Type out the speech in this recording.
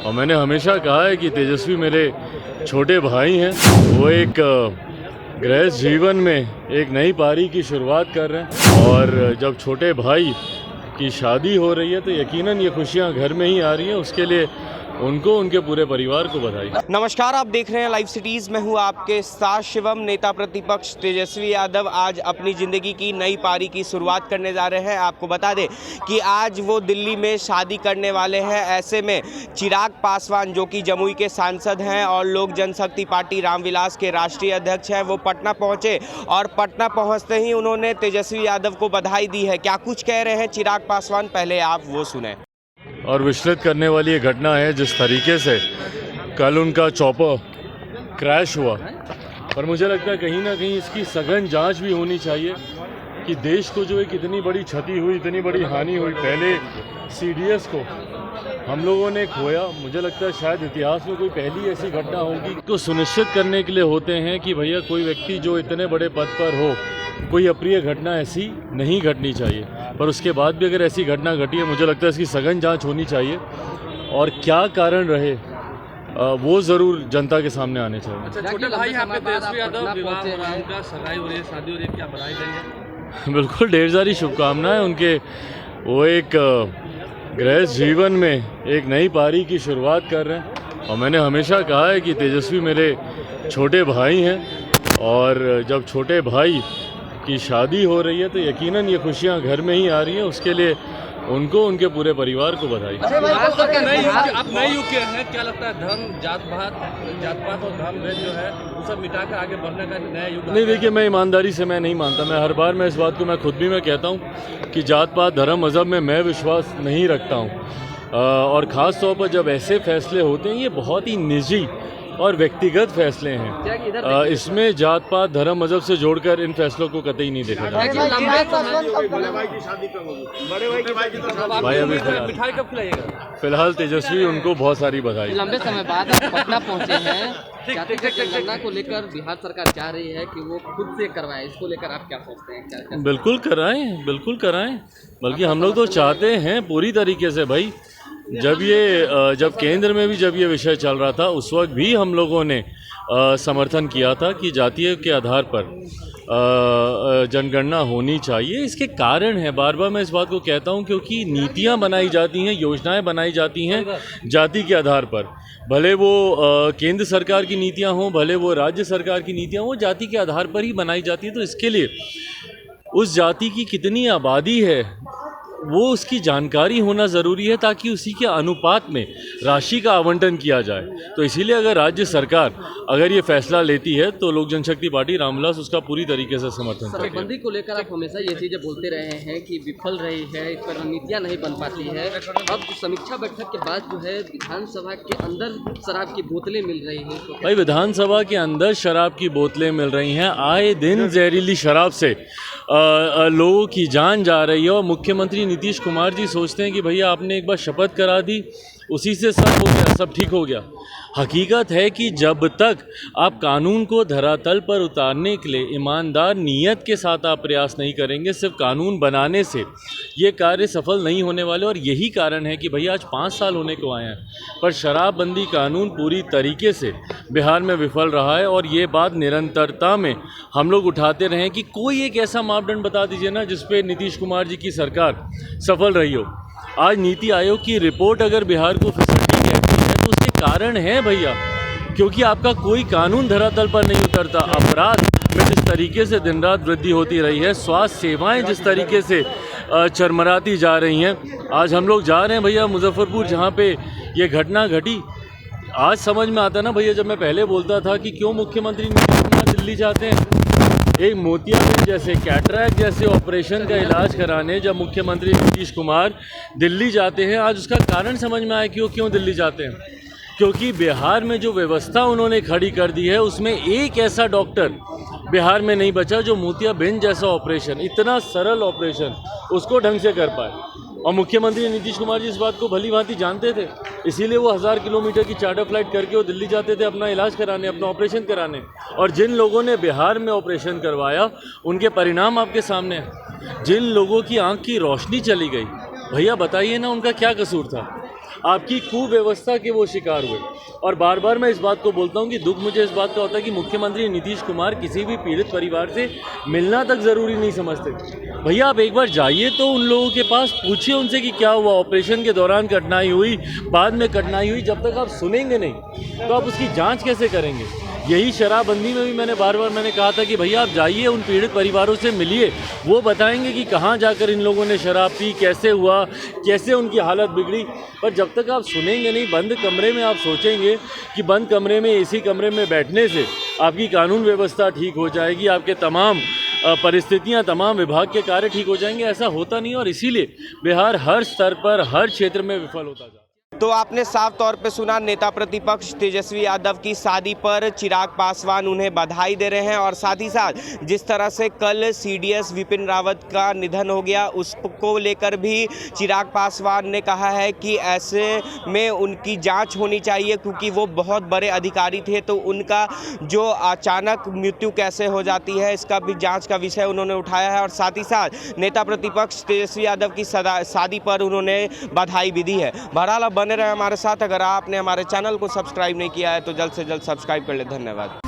और मैंने हमेशा कहा है कि तेजस्वी मेरे छोटे भाई हैं। वो एक गृहस्थ जीवन में एक नई पारी की शुरुआत कर रहे हैं और जब छोटे भाई की शादी हो रही है तो यकीनन ये खुशियां घर में ही आ रही हैं। उसके लिए उनको, उनके पूरे परिवार को बधाई। नमस्कार, आप देख रहे हैं लाइव सिटीज़। मैं हूं आपके साथ शिवम। नेता प्रतिपक्ष तेजस्वी यादव आज अपनी ज़िंदगी की नई पारी की शुरुआत करने जा रहे हैं। आपको बता दें कि आज वो दिल्ली में शादी करने वाले हैं। ऐसे में चिराग पासवान, जो कि जमुई के सांसद हैं और लोक जनशक्ति पार्टी रामविलास के राष्ट्रीय अध्यक्ष हैं, वो पटना पहुँचे और पटना पहुँचते ही उन्होंने तेजस्वी यादव को बधाई दी है। क्या कुछ कह रहे हैं चिराग पासवान, पहले आप वो सुने। और विचलित करने वाली ये घटना है जिस तरीके से कल उनका चॉपर क्रैश हुआ। पर मुझे लगता है कहीं ना कहीं इसकी सघन जांच भी होनी चाहिए कि देश को जो एक इतनी बड़ी क्षति हुई, इतनी बड़ी हानि हुई। पहले सीडीएस को हम लोगों ने खोया। मुझे लगता है शायद इतिहास में कोई पहली ऐसी घटना होगी। तो सुनिश्चित करने के लिए होते हैं कि भैया कोई व्यक्ति जो इतने बड़े पद पर हो, कोई अप्रिय घटना ऐसी नहीं घटनी चाहिए। पर उसके बाद भी अगर ऐसी घटना घटी है, मुझे लगता है इसकी सघन जांच होनी चाहिए और क्या कारण रहे वो ज़रूर जनता के सामने आने चाहिए। अच्छा, छोटे भाई आपके तेजस्वी यादव विवाह हो रहा है, उनका सगाई हो रही है, शादी हो रही है, क्या बधाई देंगे? बिल्कुल, ढेर सारी शुभकामनाएं उनके। वो एक गृहस्थ जीवन में एक नई पारी की शुरुआत कर रहे हैं और मैंने हमेशा कहा है कि तेजस्वी मेरे छोटे भाई हैं और जब छोटे भाई की शादी हो रही है तो यकीनन ये खुशियां घर में ही आ रही हैं। उसके लिए उनको, उनके पूरे परिवार को बधाई। आप नए युग के हैं, क्या लगता है धर्म, जात पात और धर्म भेद जो है वो सब मिटाकर आगे बढ़ने का नया युग? नहीं, देखिए, मैं ईमानदारी से मैं नहीं मानता। मैं हर बार मैं इस बात को मैं खुद भी मैं कहता हूँ कि जात पात धर्म मज़हब में मैं विश्वास नहीं रखता हूँ। और ख़ास तौर पर जब ऐसे फैसले होते हैं, ये बहुत ही निजी और व्यक्तिगत फैसले हैं। इसमें जात पात धर्म मजहब से जोड़कर इन फैसलों को कतई नहीं देखा जाता। भाई अभी मिठाई कब खिलाइएगा? फिलहाल तेजस्वी, उनको बहुत सारी बधाई। लंबे समय बाद आप पटना पहुंचे हैं। जातिगत जनगणना को लेकर बिहार सरकार चाह रही है कि वो खुद से करवाए, इसको लेकर आप क्या सोचते हैं? बिल्कुल कराएं, बिल्कुल कराएं। बल्कि हम लोग तो चाहते हैं पूरी तरीके से। भाई जब केंद्र में भी जब ये विषय चल रहा था, उस वक्त भी हम लोगों ने समर्थन किया था कि जातीय के आधार पर जनगणना होनी चाहिए। इसके कारण है, बार बार मैं इस बात को कहता हूं, क्योंकि नीतियां बनाई जाती हैं, योजनाएं बनाई जाती हैं जाति के आधार पर। भले वो केंद्र सरकार की नीतियां हों, भले वो राज्य सरकार की नीतियां हों, जाति के आधार पर ही बनाई जाती है। तो इसके लिए उस जाति की कितनी आबादी है वो उसकी जानकारी होना ज़रूरी है, ताकि उसी के अनुपात में राशि का आवंटन किया जाए। तो इसीलिए अगर राज्य सरकार अगर ये फैसला लेती है तो लोक जनशक्ति पार्टी रामविलास उसका पूरी तरीके से समर्थन करती है। शराबबंदी को लेकर आप हमेशा ये चीज़ें बोलते रहे हैं कि विफल रही है, इस पर नीतियाँ नहीं बन पाती है। अब समीक्षा बैठक के बाद जो है विधानसभा के अंदर शराब की बोतलें मिल रही हैं। तो भाई, विधानसभा के अंदर शराब की बोतलें मिल रही हैं। आए दिन जहरीली शराब से लोगों की जान जा रही है और मुख्यमंत्री नीतीश कुमार जी सोचते हैं कि भैया आपने एक बार शपथ करा दी, उसी से सब हो गया, सब ठीक हो गया। हकीकत है कि जब तक आप कानून को धरातल पर उतारने के लिए ईमानदार नीयत के साथ आप प्रयास नहीं करेंगे, सिर्फ कानून बनाने से ये कार्य सफल नहीं होने वाले। और यही कारण है कि भैया आज 5 साल होने को आए हैं, पर शराबबंदी कानून पूरी तरीके से बिहार में विफल रहा है। और ये बात निरंतरता में हम लोग उठाते रहे कि कोई एक ऐसा मापदंड बता दीजिए ना जिस पे नीतीश कुमार जी की सरकार सफल रही हो। आज नीति आयोग की रिपोर्ट अगर बिहार को फिसलती है तो उसके कारण है भैया, क्योंकि आपका कोई कानून धरातल पर नहीं उतरता। अपराध में जिस तरीके से दिन रात वृद्धि होती रही है, स्वास्थ्य सेवाएं जिस तरीके से चरमराती जा रही हैं। आज हम लोग जा रहे हैं भैया मुजफ्फरपुर, जहाँ पे ये घटना घटी। आज समझ में आता ना भैया, जब मैं पहले बोलता था कि क्यों मुख्यमंत्री नीतीश कुमार दिल्ली जाते हैं एक मोतियाबिंद जैसे, कैटरैक्ट जैसे ऑपरेशन का इलाज कराने, जब मुख्यमंत्री नीतीश कुमार दिल्ली जाते हैं, आज उसका कारण समझ में आया कि वो क्यों दिल्ली जाते हैं। क्योंकि बिहार में जो व्यवस्था उन्होंने खड़ी कर दी है, उसमें एक ऐसा डॉक्टर बिहार में नहीं बचा जो मोतियाबिंद जैसा ऑपरेशन, इतना सरल ऑपरेशन, उसको ढंग से कर पाए। और मुख्यमंत्री नीतीश कुमार जी इस बात को भली भांति जानते थे, इसीलिए वो 1000 किलोमीटर की चार्टर फ्लाइट करके वो दिल्ली जाते थे अपना इलाज कराने, अपना ऑपरेशन कराने। और जिन लोगों ने बिहार में ऑपरेशन करवाया, उनके परिणाम आपके सामने हैं। जिन लोगों की आंख की रोशनी चली गई, भैया बताइए ना उनका क्या कसूर था। आपकी कुव्यवस्था के वो शिकार हुए। और बार बार मैं इस बात को बोलता हूँ कि दुख मुझे इस बात का होता है कि मुख्यमंत्री नीतीश कुमार किसी भी पीड़ित परिवार से मिलना तक ज़रूरी नहीं समझते। भैया आप एक बार जाइए तो उन लोगों के पास, पूछिए उनसे कि क्या हुआ, ऑपरेशन के दौरान कठिनाई हुई, बाद में कठिनाई हुई। जब तक आप सुनेंगे नहीं तो आप उसकी जांच कैसे करेंगे? यही शराबबंदी में भी मैंने बार बार कहा था कि भैया आप जाइए उन पीड़ित परिवारों से मिलिए, वो बताएंगे कि कहाँ जाकर इन लोगों ने शराब पी, कैसे हुआ, कैसे उनकी हालत बिगड़ी। पर जब तक आप सुनेंगे नहीं, बंद कमरे में आप सोचेंगे कि बंद कमरे में, एसी कमरे में बैठने से आपकी कानून व्यवस्था ठीक हो जाएगी, आपके तमाम परिस्थितियां, तमाम विभाग के कार्य ठीक हो जाएंगे, ऐसा होता नहीं। और इसीलिए बिहार हर स्तर पर, हर क्षेत्र में विफल होता जा। तो आपने साफ तौर पे सुना नेता प्रतिपक्ष तेजस्वी यादव की शादी पर चिराग पासवान उन्हें बधाई दे रहे हैं, और साथ ही साथ जिस तरह से कल सीडीएस विपिन रावत का निधन हो गया उसको लेकर भी चिराग पासवान ने कहा है कि ऐसे में उनकी जांच होनी चाहिए, क्योंकि वो बहुत बड़े अधिकारी थे, तो उनका जो अचानक मृत्यु कैसे हो जाती है इसका भी जाँच का विषय उन्होंने उठाया है। और साथ ही साथ नेता प्रतिपक्ष तेजस्वी यादव की शादी पर उन्होंने बधाई भी दी है। बहरहाल बने रहे हमारे साथ। अगर आपने हमारे चैनल को सब्सक्राइब नहीं किया है तो जल्द से जल्द सब्सक्राइब कर ले। धन्यवाद।